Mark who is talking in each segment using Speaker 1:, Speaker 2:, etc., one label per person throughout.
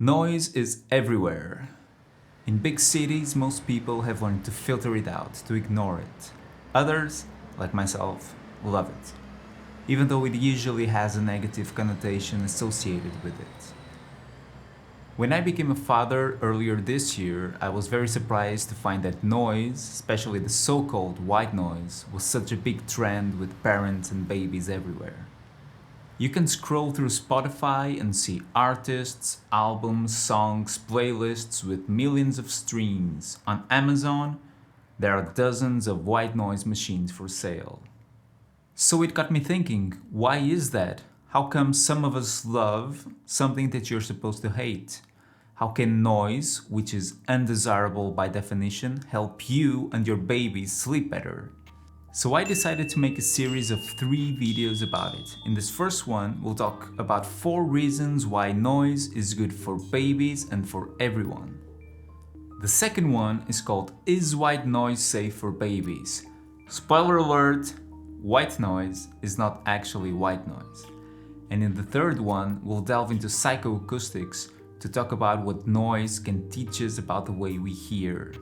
Speaker 1: Noise is everywhere. In big cities, most people have learned to filter it out, to ignore it. Others, like myself, love it, even though it usually has a negative connotation associated with it. When I became a father earlier this year, I was very surprised to find that noise, especially the so-called white noise, was such a big trend with parents and babies everywhere. You can scroll through Spotify and see artists, albums, songs, playlists with millions of streams. On Amazon, there are dozens of white noise machines for sale. So it got me thinking, why is that? How come some of us love something that you're supposed to hate? How can noise, which is undesirable by definition, help you and your baby sleep better? So I decided to make a series of 3 videos about it. In this first one, we'll talk about 4 reasons why noise is good for babies and for everyone. The second one is called Is White Noise Safe for Babies? Spoiler alert, white noise is not actually white noise. And in the third one, we'll delve into psychoacoustics to talk about what noise can teach us about the way we hear.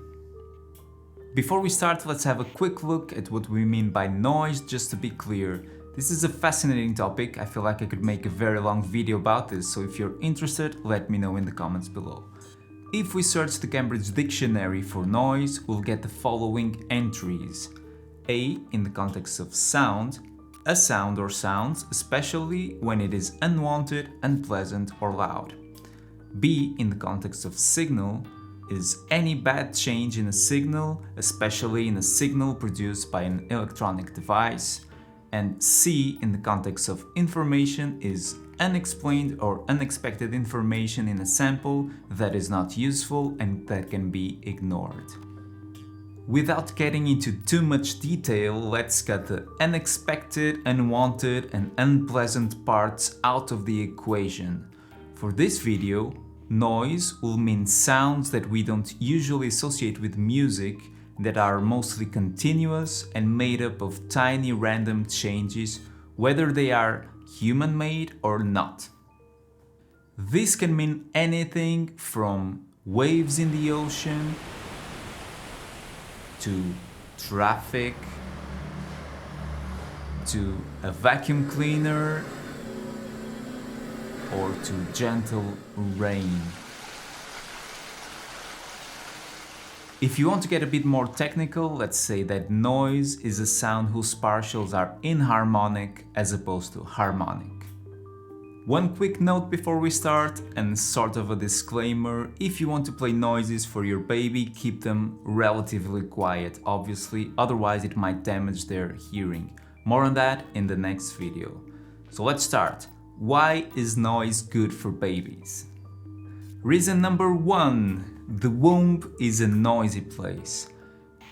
Speaker 1: Before we start, let's have a quick look at what we mean by noise, just to be clear. This is a fascinating topic. I feel like I could make a very long video about this, so if you're interested, let me know in the comments below. If we search the Cambridge Dictionary for noise, we'll get the following entries. A, in the context of sound, a sound or sounds, especially when it is unwanted, unpleasant, or loud. B, in the context of signal, is any bad change in a signal, especially in a signal produced by an electronic device. And C, in the context of information, is unexplained or unexpected information in a sample that is not useful and that can be ignored. Without getting into too much detail, let's cut the unexpected, unwanted, and unpleasant parts out of the equation. For this video, noise will mean sounds that we don't usually associate with music, that are mostly continuous and made up of tiny random changes, whether they are human-made or not. This can mean anything from waves in the ocean to traffic to a vacuum cleaner or to gentle rain. If you want to get a bit more technical, let's say that noise is a sound whose partials are inharmonic as opposed to harmonic. One quick note before we start, and sort of a disclaimer: if you want to play noises for your baby, keep them relatively quiet, obviously, otherwise it might damage their hearing. More on that in the next video. So let's start. Why is noise good for babies? Reason number 1. The womb is a noisy place.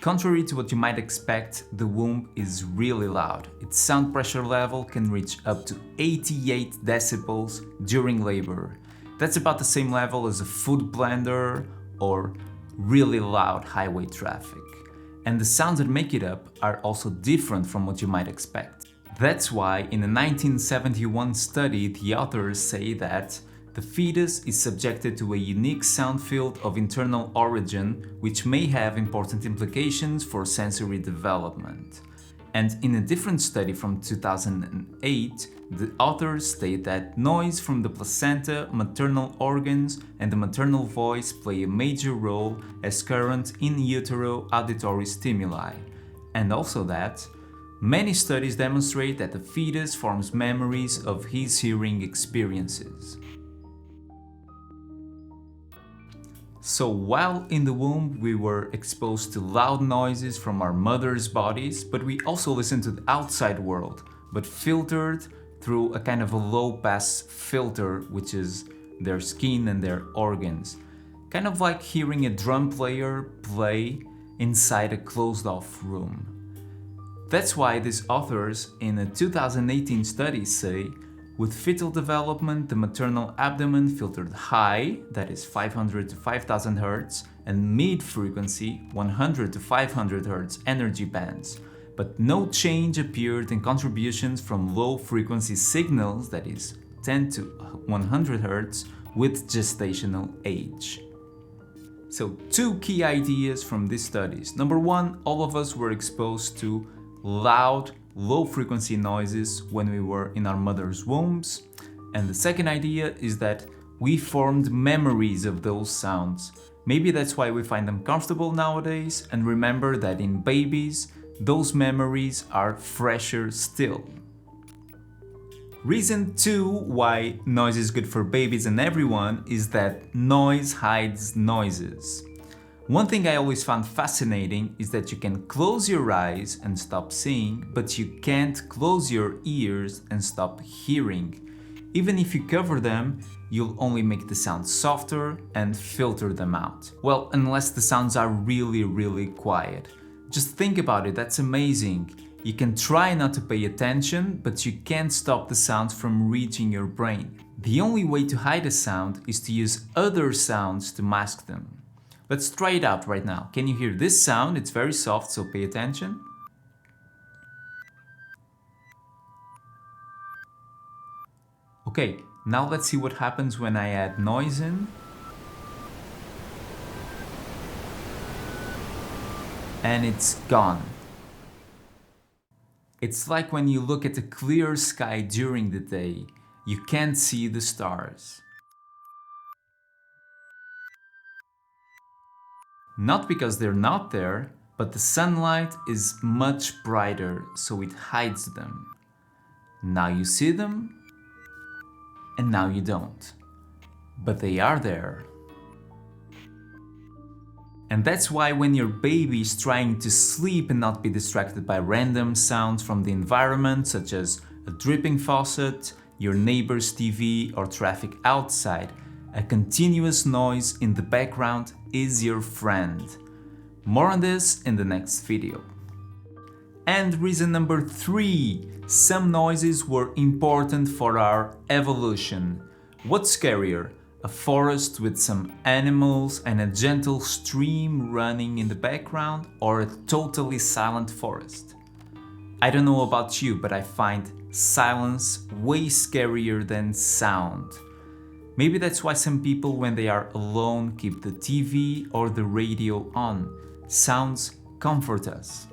Speaker 1: Contrary to what you might expect, the womb is really loud. Its sound pressure level can reach up to 88 decibels during labor. That's about the same level as a food blender or really loud highway traffic. And the sounds that make it up are also different from what you might expect. That's why in a 1971 study, the authors say that the fetus is subjected to a unique sound field of internal origin, which may have important implications for sensory development. And in a different study from 2008, the authors state that noise from the placenta, maternal organs, and the maternal voice play a major role as current in utero auditory stimuli. And also that many studies demonstrate that the fetus forms memories of his hearing experiences. So while in the womb we were exposed to loud noises from our mother's bodies, but we also listened to the outside world, but filtered through a kind of a low-pass filter, which is their skin and their organs. Kind of like hearing a drum player play inside a closed-off room. That's why these authors in a 2018 study say, with fetal development, the maternal abdomen filtered high, that is 500 to 5000 Hz, and mid-frequency, 100 to 500 Hz energy bands, but no change appeared in contributions from low-frequency signals, that is 10 to 100 Hz, with gestational age. So, two key ideas from these studies. Number one, all of us were exposed to loud, low-frequency noises when we were in our mother's wombs. And the second idea is that we formed memories of those sounds. Maybe that's why we find them comfortable nowadays, and remember that in babies, those memories are fresher still. Reason 2 why noise is good for babies and everyone is that noise hides noises. One thing I always found fascinating is that you can close your eyes and stop seeing, but you can't close your ears and stop hearing. Even if you cover them, you'll only make the sounds softer and filter them out. Well, unless the sounds are really quiet. Just think about it, that's amazing. You can try not to pay attention, but you can't stop the sounds from reaching your brain. The only way to hide a sound is to use other sounds to mask them. Let's try it out right now. Can you hear this sound? It's very soft, so pay attention. Okay, now let's see what happens when I add noise in. And it's gone. It's like when you look at a clear sky during the day, you can't see the stars. Not because they're not there, but the sunlight is much brighter, so it hides them. Now you see them, and now you don't. But they are there. And that's why when your baby is trying to sleep and not be distracted by random sounds from the environment, such as a dripping faucet, your neighbor's TV, or traffic outside, a continuous noise in the background is your friend. More on this in the next video. And reason number 3, some noises were important for our evolution. What's scarier? A forest with some animals and a gentle stream running in the background, or a totally silent forest? I don't know about you, but I find silence way scarier than sound. Maybe that's why some people, when they are alone, keep the TV or the radio on. Sounds comfort us.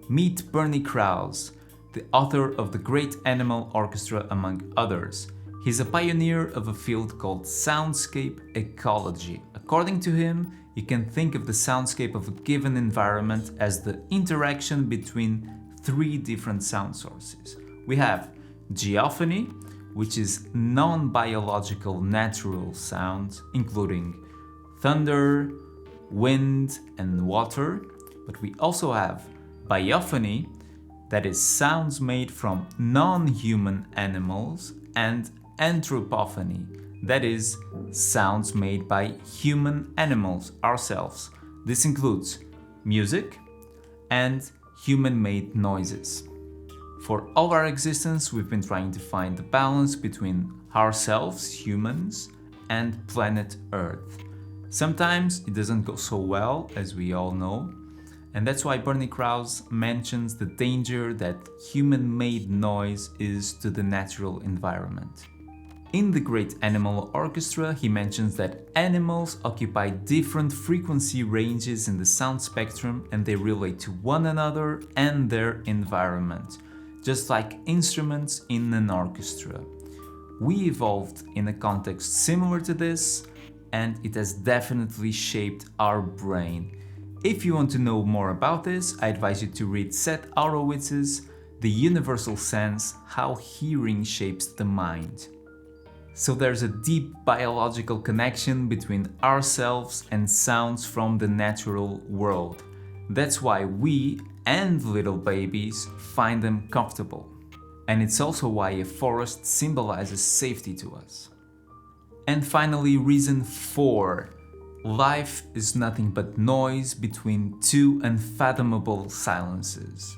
Speaker 1: Meet Bernie Krause, the author of The Great Animal Orchestra, among others. He's a pioneer of a field called soundscape ecology. According to him, you can think of the soundscape of a given environment as the interaction between 3 different sound sources. We have geophony, which is non-biological natural sounds, including thunder, wind, and water. But we also have biophony, that is sounds made from non-human animals, and anthropophony, that is sounds made by human animals, ourselves. This includes music and human-made noises. For all our existence, we've been trying to find the balance between ourselves, humans, and planet Earth. Sometimes it doesn't go so well, as we all know, and that's why Bernie Krause mentions the danger that human-made noise is to the natural environment. In The Great Animal Orchestra, he mentions that animals occupy different frequency ranges in the sound spectrum, and they relate to one another and their environment, just like instruments in an orchestra. We evolved in a context similar to this, and it has definitely shaped our brain. If you want to know more about this, I advise you to read Seth Horowitz's The Universal Sense: How Hearing Shapes the Mind. So there's a deep biological connection between ourselves and sounds from the natural world. That's why we and little babies find them comfortable. And it's also why a forest symbolizes safety to us. And finally, reason 4. Life is nothing but noise between 2 unfathomable silences.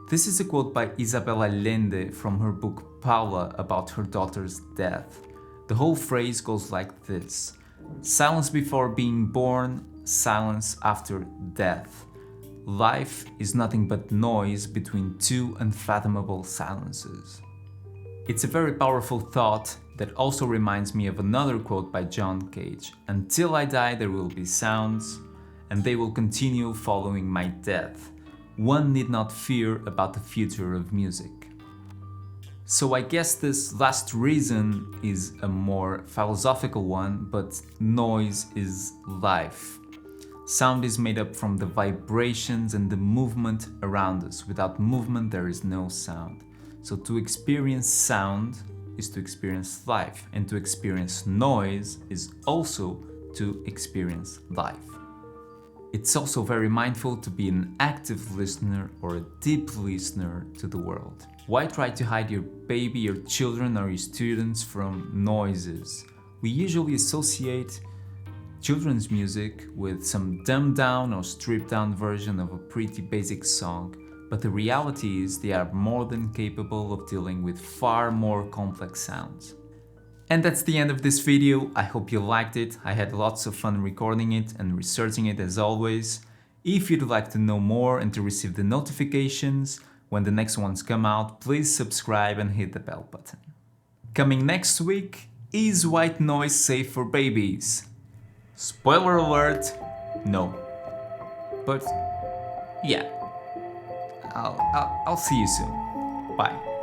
Speaker 1: This is a quote by Isabel Allende from her book Paula about her daughter's death. The whole phrase goes like this: silence before being born, silence after death. Life is nothing but noise between 2 unfathomable silences. It's a very powerful thought, That also reminds me of another quote by John Cage: "Until I die, there will be sounds, and they will continue following my death. One need not fear about the future of music." So I guess this last reason is a more philosophical one, but noise is life. Sound is made up from the vibrations and the movement around us. Without movement, there is no sound. So to experience sound is to experience life, and to experience noise is also to experience life. It's also very mindful to be an active listener or a deep listener to the world. Why try to hide your baby, your children, or your students from noises? We usually associate children's music with some dumbed down or stripped down version of a pretty basic song, but the reality is they are more than capable of dealing with far more complex sounds. And that's the end of this video. I hope you liked it. I had lots of fun recording it and researching it as always. If you'd like to know more and to receive the notifications when the next ones come out, please subscribe and hit the bell button. Coming next week, is white noise safe for babies? Spoiler alert, no. But yeah, I'll see you soon. Bye.